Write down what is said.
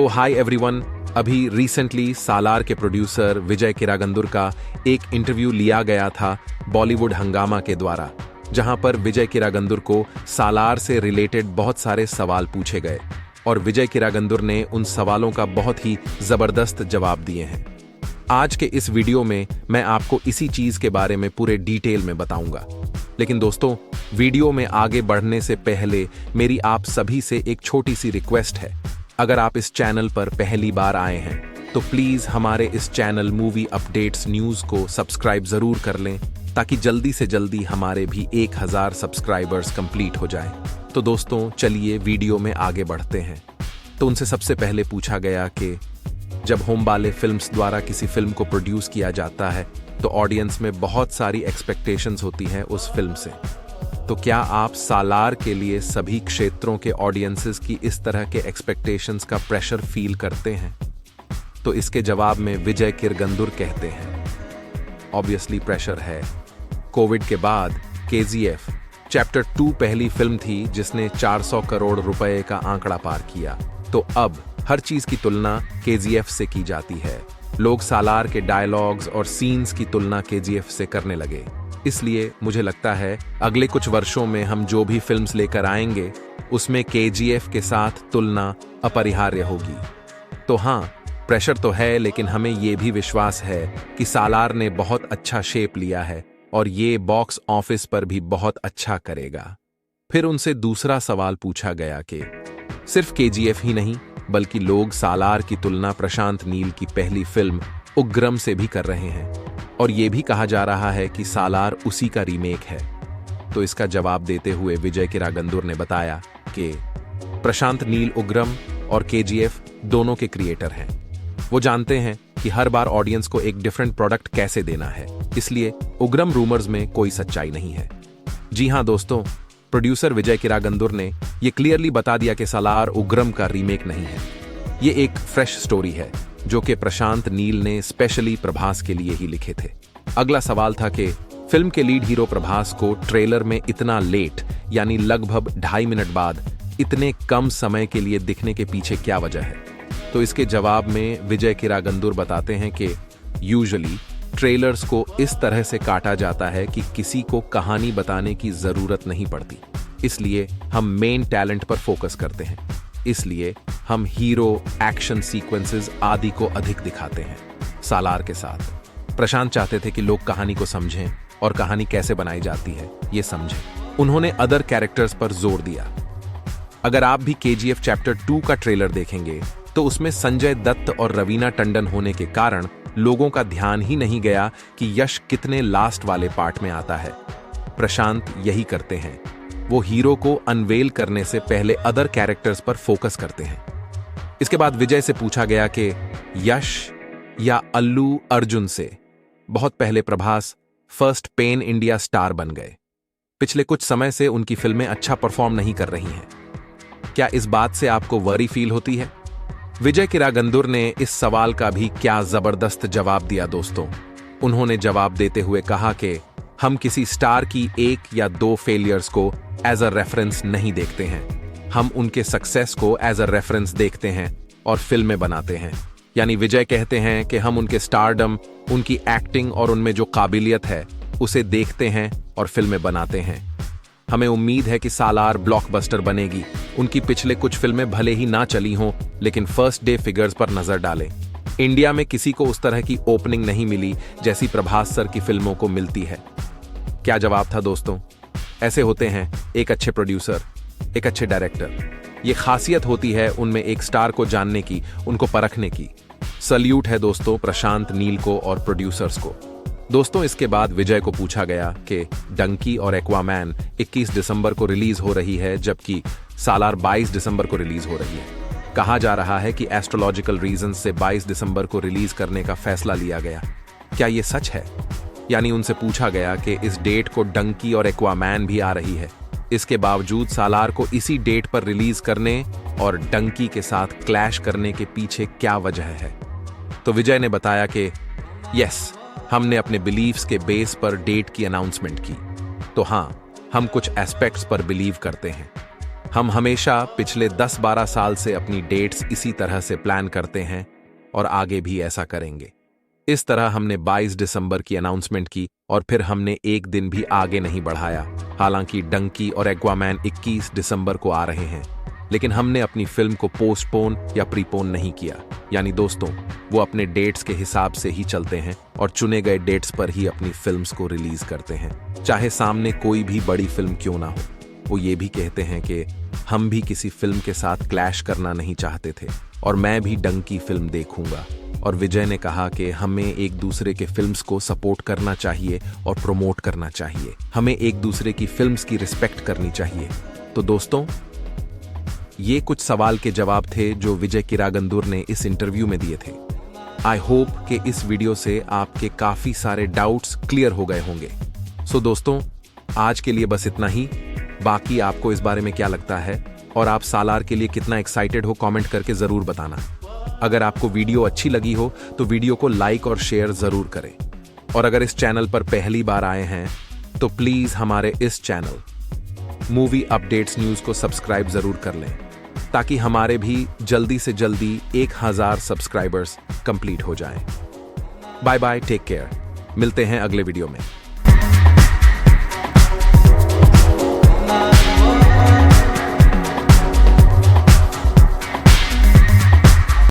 Hi everyone. अभी recently सालार के producer विजय किरागंदुर का एक इंटरव्यू लिया गया था बॉलीवुड हंगामा के द्वारा, जहां पर विजय किरागंदुर को सालार से रिलेटेड बहुत सारे सवाल पूछे गए और विजय किरागंदुर ने उन सवालों का बहुत ही जबरदस्त जवाब दिए हैं। आज के इस वीडियो में मैं आपको इसी चीज के बारे में पूरे डिटेल में बताऊंगा। लेकिन दोस्तों, वीडियो में आगे बढ़ने से पहले मेरी आप सभी से एक छोटी सी रिक्वेस्ट है। अगर आप इस चैनल पर पहली बार आए हैं तो प्लीज हमारे इस चैनल मूवी अपडेट्स न्यूज को सब्सक्राइब जरूर कर लें, ताकि जल्दी से जल्दी हमारे भी 1000 सब्सक्राइबर्स कंप्लीट हो जाएं। तो दोस्तों, चलिए वीडियो में आगे बढ़ते हैं। तो उनसे सबसे पहले पूछा गया कि जब होम बाले फिल्म्स द्वारा किसी फिल्म को प्रोड्यूस किया जाता है तो ऑडियंस में बहुत सारी एक्सपेक्टेशंस होती हैं उस फिल्म से। तो क्या आप सालार के लिए सभी क्षेत्रों के ऑडियंसेस की इस तरह के एक्सपेक्टेशंस का प्रेशर फील करते हैं? तो इसके जवाब में विजय किरगंदुर कहते हैं, ऑब्वियसली प्रेशर है। कोविड के बाद KGF चैप्टर 2 पहली फिल्म थी जिसने 400 करोड़ रुपए का आंकड़ा पार किया। तो अब हर चीज की तुलना KGF से की जाती है। लोग सालार के डायलॉग्स और सीन्स की तुलना KGF से करने लगे। इसलिए मुझे लगता है अगले कुछ वर्षों में हम जो भी फिल्म्स लेकर आएंगे उसमें KGF के साथ तुलना अपरिहार्य होगी। तो हाँ, प्रेशर तो है, लेकिन हमें ये भी विश्वास है कि सालार ने बहुत अच्छा शेप लिया है और ये बॉक्स ऑफिस पर भी बहुत अच्छा करेगा। फिर उनसे दूसरा सवाल पूछा गया कि सिर्फ KGF ही नहीं, बल्कि लोग सालार की तुलना प्रशांत नील की पहली फिल्म उग्रम से भी कर रहे हैं और ये भी कहा जा रहा है कि सालार उसी का रीमेक है। तो इसका जवाब देते हुए विजय किरागंदुर ने बताया कि प्रशांत नील उग्रम और KGF दोनों के क्रिएटर हैं। वो जानते हैं कि हर बार ऑडियंस को एक डिफरेंट प्रोडक्ट कैसे देना है, इसलिए उग्रम रूमर्स में कोई सच्चाई नहीं है। जी हाँ दोस्तों, प्रोड्यूसर विजय किरागंदुर ने ये क्लियरली बता दिया कि सालार उग्रम का रीमेक नहीं है। ये एक फ्रेश स्टोरी है जो कि प्रशांत नील ने स्पेशली प्रभास के लिए ही लिखे थे। अगला सवाल था कि फिल्म के लीड हीरो प्रभास को ट्रेलर में इतना लेट, यानी लगभग 2.5 मिनट बाद इतने कम समय के लिए दिखने के पीछे क्या वजह है? तो इसके जवाब में विजय किरागंदुर बताते हैं कि यूजुअली ट्रेलर्स को इस तरह से काटा जाता है कि किसी को कहानी बताने की जरूरत नहीं पड़ती, इसलिए हम मेन टैलेंट पर फोकस करते हैं। इसलिए हम हीरो, एक्शन सीक्वेंसेस आदि को अधिक दिखाते हैं। सालार के साथ प्रशांत चाहते थे कि लोग कहानी को समझें और कहानी कैसे बनाई जाती है ये समझें। उन्होंने अदर कैरेक्टर्स पर जोर दिया। अगर आप भी KGF चैप्टर 2 का ट्रेलर देखेंगे तो उसमें संजय दत्त और रवीना टंडन होने के कारण लोगों का ध्यान ही नहीं गया कि यश कितने लास्ट वाले पार्ट में आता है। प्रशांत यही करते हैं, वो हीरो को अनवेल करने से पहले अदर कैरेक्टर्स पर फोकस करते हैं। इसके बाद विजय से पूछा गया कि यश या अल्लू अर्जुन से बहुत पहले Prabhas first pen India star बन गए। पिछले कुछ समय से उनकी फिल्में अच्छा परफॉर्म नहीं कर रही हैं। क्या इस बात से आपको वरी फील होती है? विजय किरागंदुर ने इस सवाल का भी क्या जबरदस्त जवाब दिया दोस्तों। उन्होंने जवाब देते हुए कहा कि हम किसी स्टार की 1 या 2 फेलियर्स को एज अ रेफरेंस नहीं देखते हैं। हम उनके सक्सेस को एज अ रेफरेंस देखते हैं और फिल्में बनाते हैं। यानी विजय कहते हैं कि हम उनके स्टारडम, उनकी एक्टिंग और उनमें जो काबिलियत है उसे देखते हैं और फिल्में बनाते हैं। हमें उम्मीद है कि सालार ब्लॉकबस्टर बनेगी। उनकी पिछले कुछ फिल्में भले ही ना चली हों, लेकिन फर्स्ट डे फिगर्स पर नजर डालें। इंडिया में किसी को उस तरह की ओपनिंग नहीं मिली जैसी प्रभास सर की फिल्मों को मिलती है। क्या जवाब था दोस्तों? ऐसे होते हैं एक अच्छे प्रोड्यूसर, एक अच्छे डायरेक्टर। ये खासियत होती है उनमें एक स्टार को जानने की, उनको परखने की। सल्यूट है दोस्तों प्रशांत नील को और प्रोड्यूसर्स को। दोस्तों, इसके बाद विजय को पूछा गया कि डंकी और एक्वामैन 21 दिसंबर को रिलीज हो रही है, जबकि सालार 22 दिसंबर को रिलीज हो रही है। कहा जा रहा है कि एस्ट्रोलॉजिकल रीजन से 22 दिसंबर को रिलीज करने का फैसला लिया गया। क्या ये सच है? यानी उनसे पूछा गया कि इस डेट को डंकी और एक्वामैन भी आ रही है, इसके बावजूद सालार को इसी डेट पर रिलीज करने और डंकी के साथ क्लैश करने के पीछे क्या वजह है? तो विजय ने बताया कि यस, हमने अपने बिलीव्स के बेस पर डेट की अनाउंसमेंट की। तो हाँ, हम कुछ एस्पेक्ट्स पर बिलीव करते हैं। हम हमेशा पिछले 10-12 साल से अपनी डेट्स इसी तरह से प्लान करते हैं और आगे भी ऐसा करेंगे। इस तरह हमने 22 दिसंबर की अनाउंसमेंट की और फिर हमने एक दिन भी आगे नहीं बढ़ाया। हालांकि डंकी और एक्वामैन 21 दिसंबर को आ रहे हैं, लेकिन हमने अपनी फिल्म को पोस्टपोन या प्रीपोन नहीं किया। यानी दोस्तों, वो अपने डेट्स के हिसाब से ही चलते हैं और चुने गए डेट्स पर ही अपनी फिल्म्स को रिलीज करते हैं, चाहे सामने कोई भी बड़ी फिल्म क्यों ना हो। वो ये भी कहते हैं कि हम भी किसी फिल्म के साथ क्लैश करना नहीं चाहते थे और मैं भी डंकी फिल्म देखूंगा। और विजय ने कहा कि हमें एक दूसरे के फिल्म्स को सपोर्ट करना चाहिए और प्रमोट करना चाहिए। हमें एक दूसरे की फिल्म्स की रिस्पेक्ट करनी चाहिए। तो दोस्तों, ये कुछ सवाल के जवाब थे जो विजय किरागंदूर ने इस इंटरव्यू में दिए थे। आई होप कि इस वीडियो से आपके काफी सारे डाउट्स क्लियर हो गए होंगे। सो दोस्तों, आज के लिए बस इतना ही। बाकी आपको इस बारे में क्या लगता है और आप सालार के लिए कितना एक्साइटेड हो, कमेंट करके जरूर बताना। अगर आपको वीडियो अच्छी लगी हो तो वीडियो को लाइक और शेयर जरूर करें। और अगर इस चैनल पर पहली बार आए हैं तो प्लीज हमारे इस चैनल मूवी अपडेट्स न्यूज को सब्सक्राइब जरूर कर लें, ताकि हमारे भी जल्दी से जल्दी 1000 सब्सक्राइबर्स कंप्लीट हो जाएं। Bye bye, take care. मिलते हैं अगले वीडियो में।